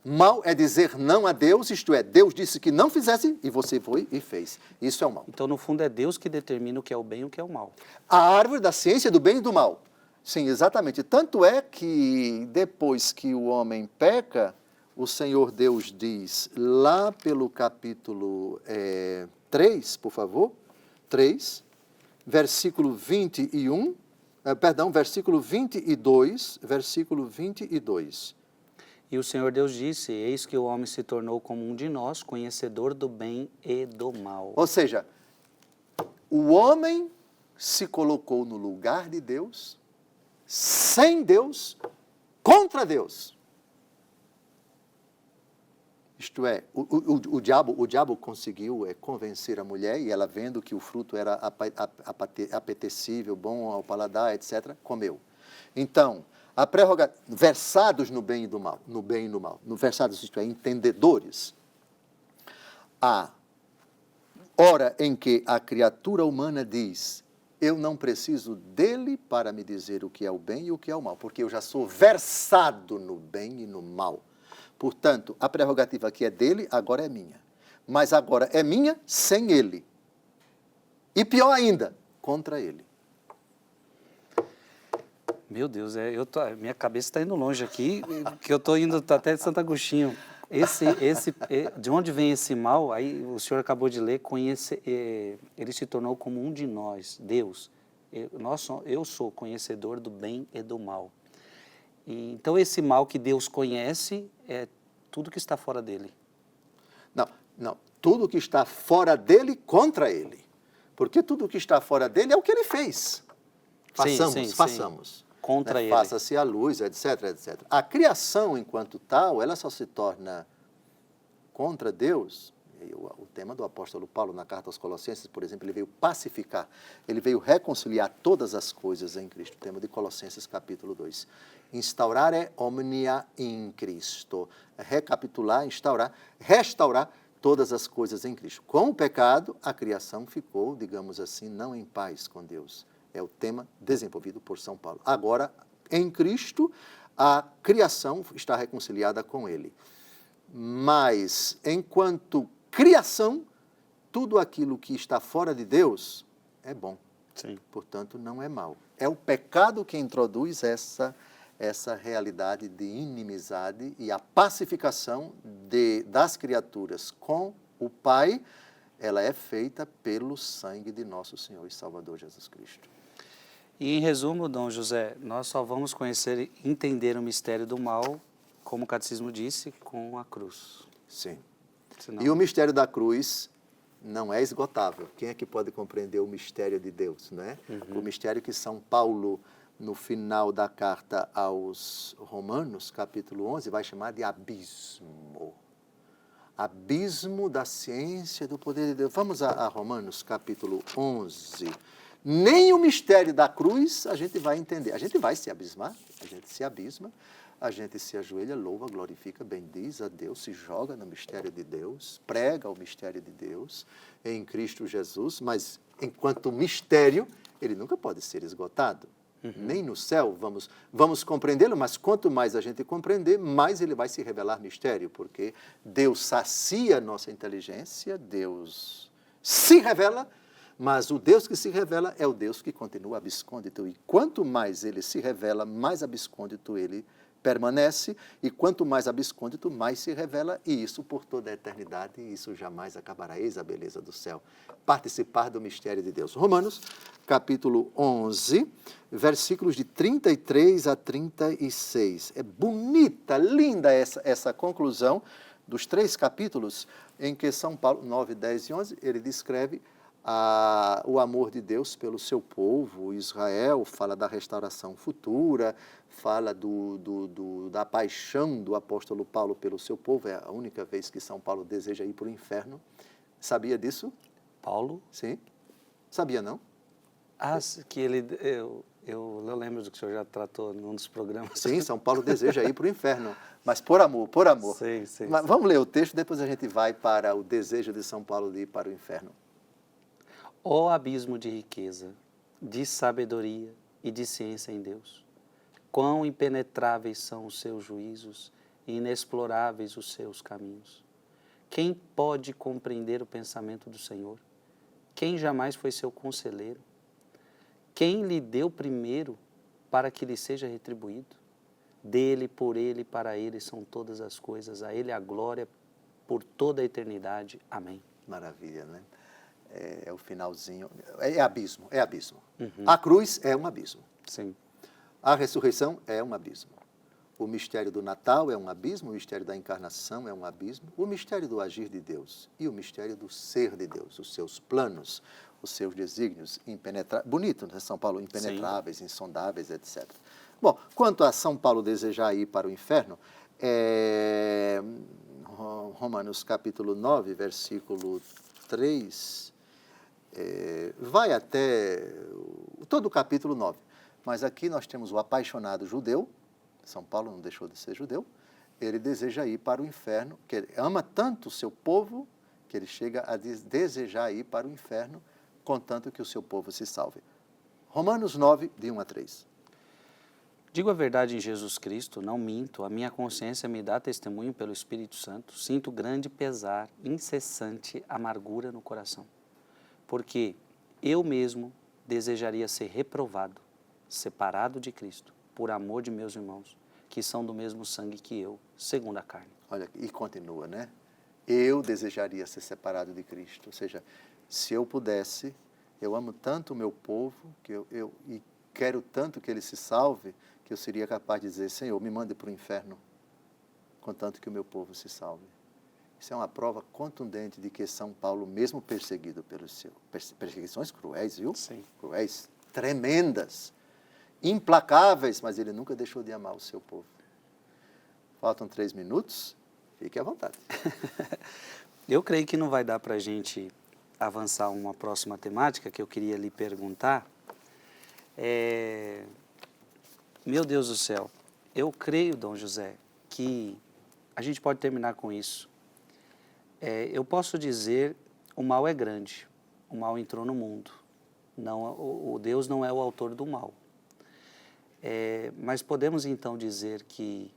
Mal é dizer não a Deus, isto é, Deus disse que não fizesse e você foi e fez. Isso é o mal. Então, no fundo, é Deus que determina o que é o bem e o que é o mal. A árvore da ciência do bem e do mal. Sim, exatamente. Tanto é que depois que o homem peca, o Senhor Deus diz, lá pelo capítulo 3, por favor, 3, versículo 21, versículo 22, E o Senhor Deus disse, eis que o homem se tornou como um de nós, conhecedor do bem e do mal. Ou seja, o homem se colocou no lugar de Deus, sem Deus, contra Deus. Isto é, o diabo conseguiu convencer a mulher, e ela vendo que o fruto era apetecível, bom ao paladar, etc., comeu. Então, A prerrogativa, versados no bem e do mal, no bem e no mal, no versados, isto é, entendedores, a hora em que a criatura humana diz, eu não preciso dele para me dizer o que é o bem e o que é o mal, porque eu já sou versado no bem e no mal. Portanto, a prerrogativa que é dele, agora é minha. Mas agora é minha sem ele. E pior ainda, contra ele. Meu Deus, minha cabeça está indo longe aqui, que eu estou indo até de Santo Agostinho. De onde vem esse mal? Aí o senhor acabou de ler, ele se tornou como um de nós, Deus. Eu sou conhecedor do bem e do mal. Então esse mal que Deus conhece é tudo que está fora dele. Não. Tudo que está fora dele contra ele. Porque tudo que está fora dele é o que ele fez. Façamos. Contra ele. Faça-se a luz, etc, etc. A criação, enquanto tal, ela só se torna contra Deus. O tema do apóstolo Paulo na carta aos Colossenses, por exemplo, ele veio pacificar, ele veio reconciliar todas as coisas em Cristo. O tema de Colossenses capítulo 2. Instaurare omnia in Cristo. Recapitular, instaurar, restaurar todas as coisas em Cristo. Com o pecado, a criação ficou, digamos assim, não em paz com Deus. É o tema desenvolvido por São Paulo. Agora, em Cristo, a criação está reconciliada com ele. Mas, enquanto criação, tudo aquilo que está fora de Deus é bom. Sim. Portanto, não é mal. É o pecado que introduz essa realidade de inimizade e a pacificação das criaturas com o Pai, ela é feita pelo sangue de nosso Senhor e Salvador Jesus Cristo. E em resumo, Dom José, nós só vamos conhecer e entender o mistério do mal, como o Catecismo disse, com a cruz. Sim. Senão... E o mistério da cruz não é esgotável. Quem é que pode compreender o mistério de Deus, não é? O mistério que São Paulo, no final da carta aos Romanos, capítulo 11, vai chamar de abismo. Abismo da ciência do poder de Deus. Vamos a Romanos, capítulo 11. Nem o mistério da cruz a gente vai entender. A gente vai se abismar, a gente se abisma, a gente se ajoelha, louva, glorifica, bendiz a Deus, se joga no mistério de Deus, prega o mistério de Deus em Cristo Jesus, mas enquanto mistério, ele nunca pode ser esgotado. Nem no céu vamos compreendê-lo, mas quanto mais a gente compreender, mais ele vai se revelar mistério, porque Deus sacia nossa inteligência, Deus se revela, mas o Deus que se revela é o Deus que continua abscôndito. E quanto mais ele se revela, mais abscôndito ele permanece. E quanto mais abscôndito, mais se revela. E isso por toda a eternidade. E isso jamais acabará. Eis a beleza do céu. Participar do mistério de Deus. Romanos, capítulo 11, versículos de 33 a 36. É bonita, linda essa conclusão dos 3 capítulos em que São Paulo, 9, 10 e 11, ele descreve o amor de Deus pelo seu povo, Israel, fala da restauração futura, fala da paixão do apóstolo Paulo pelo seu povo. É a única vez que São Paulo deseja ir para o inferno. Sabia disso? Paulo? Sim. Sabia, não? Que eu lembro do que o senhor já tratou num dos programas. Sim, São Paulo deseja ir para o inferno, mas por amor, por amor. Sim. Mas vamos ler o texto, depois a gente vai para o desejo de São Paulo de ir para o inferno. Ó abismo de riqueza, de sabedoria e de ciência em Deus! Quão impenetráveis são os seus juízos e inexploráveis os seus caminhos! Quem pode compreender o pensamento do Senhor? Quem jamais foi seu conselheiro? Quem lhe deu primeiro para que lhe seja retribuído? Dele, por ele, para ele são todas as coisas, a ele a glória por toda a eternidade. Amém. Maravilha, né? É o finalzinho, é abismo. A cruz é um abismo. Sim. A ressurreição é um abismo. O mistério do Natal é um abismo, o mistério da encarnação é um abismo, o mistério do agir de Deus e o mistério do ser de Deus, os seus planos, os seus desígnios impenetráveis, bonito, né, São Paulo? Impenetráveis, sim, insondáveis, etc. Bom, quanto a São Paulo desejar ir para o inferno, Romanos capítulo 9, versículo 3... vai até todo o capítulo 9. Mas aqui nós temos o apaixonado judeu São Paulo não deixou de ser judeu, ele deseja ir para o inferno, que ele ama tanto o seu povo, que ele chega a desejar ir para o inferno, contanto que o seu povo se salve. Romanos 9, de 1 a 3. Digo a verdade em Jesus Cristo, não minto, a minha consciência me dá testemunho pelo Espírito Santo, sinto grande pesar, incessante amargura no coração, porque eu mesmo desejaria ser reprovado, separado de Cristo, por amor de meus irmãos, que são do mesmo sangue que eu, segundo a carne. Olha, e continua, né? Eu desejaria ser separado de Cristo, ou seja, se eu pudesse, eu amo tanto o meu povo, e quero tanto que ele se salve, que eu seria capaz de dizer, Senhor, me mande para o inferno, contanto que o meu povo se salve. Isso é uma prova contundente de que São Paulo, mesmo perseguido pelos seus, perseguições cruéis, viu? Sim. Cruéis, tremendas, implacáveis, mas ele nunca deixou de amar o seu povo. Faltam 3 minutos, fique à vontade. Eu creio que não vai dar para a gente avançar uma próxima temática que eu queria lhe perguntar. Meu Deus do céu, eu creio, Dom José, que a gente pode terminar com isso. Eu posso dizer, o mal é grande, o mal entrou no mundo. Não, o Deus não é o autor do mal. Mas podemos então dizer que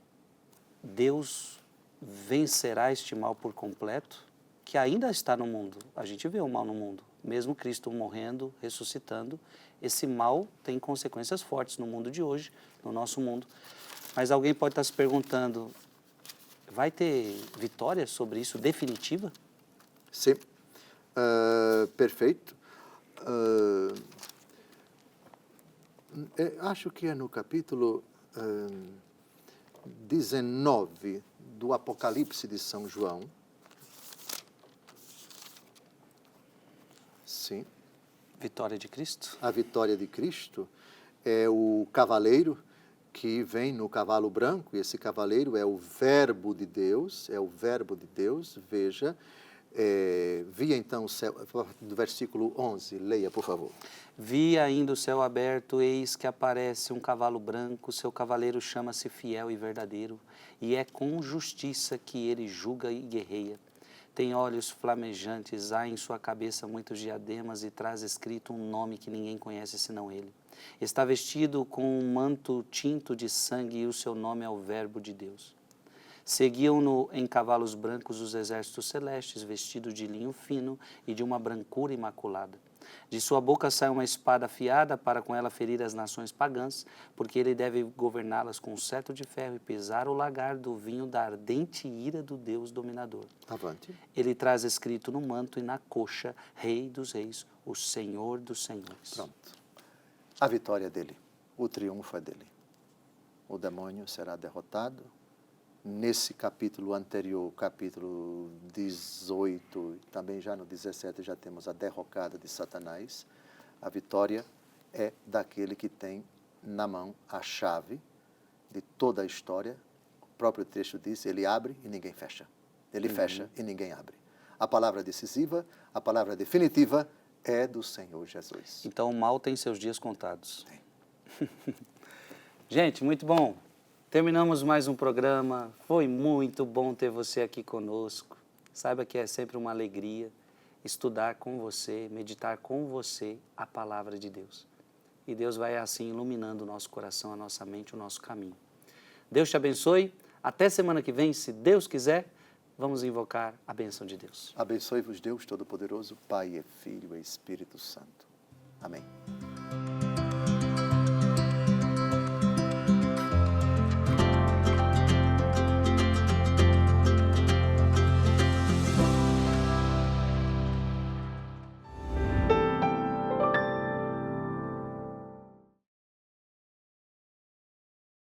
Deus vencerá este mal por completo, que ainda está no mundo. A gente vê o mal no mundo. Mesmo Cristo morrendo, ressuscitando, esse mal tem consequências fortes no mundo de hoje, no nosso mundo. Mas alguém pode estar se perguntando, vai ter vitória sobre isso definitiva? Sim, perfeito. Acho que é no capítulo 19 do Apocalipse de São João. Sim. Vitória de Cristo? A vitória de Cristo é o cavaleiro que vem no cavalo branco, e esse cavaleiro é o verbo de Deus, veja, via então o céu, do versículo 11, leia, por favor. Vi ainda o céu aberto, eis que aparece um cavalo branco, seu cavaleiro chama-se Fiel e Verdadeiro, e é com justiça que ele julga e guerreia. Tem olhos flamejantes, há em sua cabeça muitos diademas e traz escrito um nome que ninguém conhece senão ele. Está vestido com um manto tinto de sangue e o seu nome é o Verbo de Deus. Seguiam-no em cavalos brancos os exércitos celestes, vestidos de linho fino e de uma brancura imaculada. De sua boca sai uma espada afiada para com ela ferir as nações pagãs, porque ele deve governá-las com um cetro de ferro e pisar o lagar do vinho da ardente ira do Deus dominador. Avante. Ele traz escrito no manto e na coxa, Rei dos Reis, o Senhor dos Senhores. Pronto. A vitória dele, o triunfo é dele. O demônio será derrotado. Nesse capítulo anterior, capítulo 18, também já no 17, já temos a derrocada de Satanás. A vitória é daquele que tem na mão a chave de toda a história. O próprio texto diz, ele abre e ninguém fecha. Ele fecha e ninguém abre. A palavra decisiva, a palavra definitiva é do Senhor Jesus. Então o mal tem seus dias contados. Tem. Gente, muito bom. Terminamos mais um programa. Foi muito bom ter você aqui conosco. Saiba que é sempre uma alegria estudar com você, meditar com você a palavra de Deus. E Deus vai assim iluminando o nosso coração, a nossa mente, o nosso caminho. Deus te abençoe. Até semana que vem, se Deus quiser, vamos invocar a bênção de Deus. Abençoe-vos Deus Todo-Poderoso, Pai e Filho e Espírito Santo. Amém.